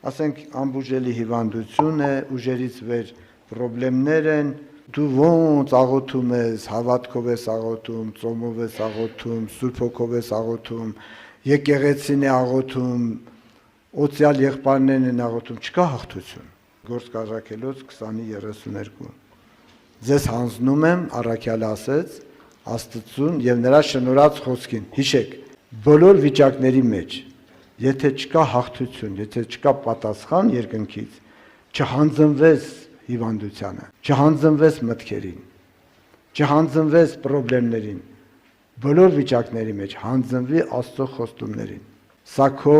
ասենք անբուժելի հիվանդություն է, ուժերից վեր խնդիրներ են, դու ոնց աղոթում ես, հավատքով ես աղոթում, ծոմով ես աղոթում, Սուրբ Հոգով ես աղոթում, եկեղեցին է աղոթում, օծյալ եղբայրներն են աղոթում, չկա հաղթություն։ Գործք Առաքելոց 20:32 Ձեզ հանձնում եմ, առաքյալը ասեց, Աստծուն եւ նրա շնորհած խոսքին։ Հիշեք, բոլոր վիճակների մեջ, եթե չկա հաղթություն, եթե չկա պատասխան երկնքից, չհանձնվես հիվանդությանը, չհանձնվես մտքերին, չհանձնվես խնդիրներին, բոլոր վիճակների մեջ հանձնվի Աստծո խոստումներին։ Սա քո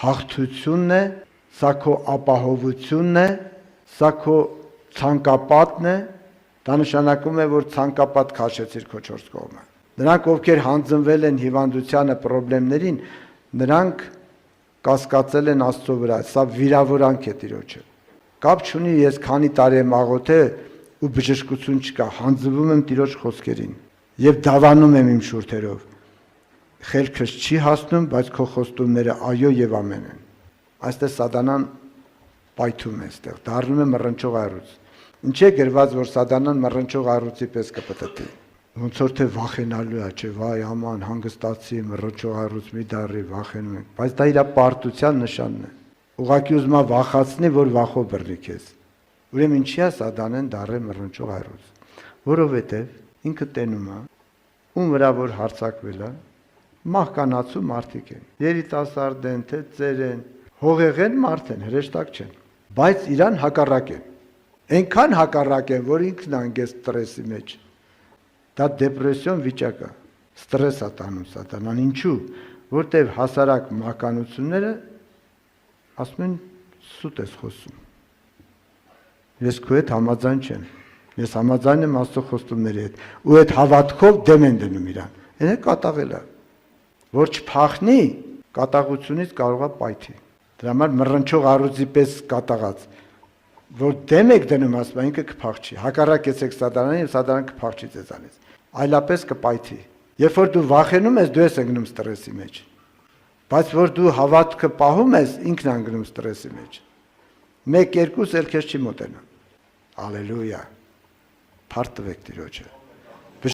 հաղթությունն է, սա քո ապահովությունն է, սա քո ցանկապատն է, դա նշանակում է, որ ցանկապատ քաշեցիր քո 4 կողմը։ Նրանք, ովքեր հանձնվել են հիվանդությանը, խնդիրներին, նրանք կասկածել են Աստծո վրա, սա վիրավորանք է Տիրոջը։ Կապ չունի ես քանի տարի եմ աղոթել ու բժշկություն չկա, հանձնվում եմ Տիրոջ խոսքերին եւ դավանում եմ իմ շուրթերով։ Խելքս չի հասնում, բայց քո խոստումները այո եւ ամեն են։ Այստեղ սատանան պայթում է այստեղ, դառնում է մռնչող առյուծ։ Ինչ է գրված, որ սատանան մռնչող առյուծի պես կպտտի։ Ոնց որ թե վախենալու է, չէ, վայ աման, հանգստացի, մռնչող առյուծ մի դառի, վախենում ենք, բայց դա իր պարտության նշանն է։ Ուղղակի ուզում է վախացնի, որ վախով բռնի քեզ։ Ուրեմն ինչի է սատանեն դառել մռնչող առյուծ, որովհետև ինքը տենում է, ում վրա որ հարձակվել է, մահկանացու մարդիկ են, երիտասարդ են, թե ծեր են, հողեղեն մարդ են, հրեշտակ չեն, բայց իրան հակառակ են։ Այնքան հակառակ են, որ ինքն անգես ստրեսի մեջ։ Դա դեպրեսիոն վիճակ է, ստրես է տանում սատանան, ինչու, որտեղ հասարակ մահկանությունները ասում են սուտ ես խոսում։ Ես քո հետ համաձայն չեմ։ Ես համաձայն եմ Աստծո խոստումների հետ, ու այդ հավատքով դեմ են դնում իրան։ Այն է կատաղելը, որ չփախնի, կատաղությունից կարող է պայթի։ Դրա համար մռնչող առյուծի պես կատաղած, որ դեմ եք դնում, ասում ինքը կփախչի։ Հակառակեցեք սատանային, եւ սատանան կփախչի ձեզանից։ Այլապես կպայթի։ Երբ որ դու վախենում ես, դու ես ընկնում ստրեսի մեջ։ Բայց որ դու հավատքը պահում ես, ինքն է ընկնում ստրեսի մեջ։ 1-2 էլ քեզ չի մոտենա։ Ալելույա։ Փառք տվեք Տիրոջը։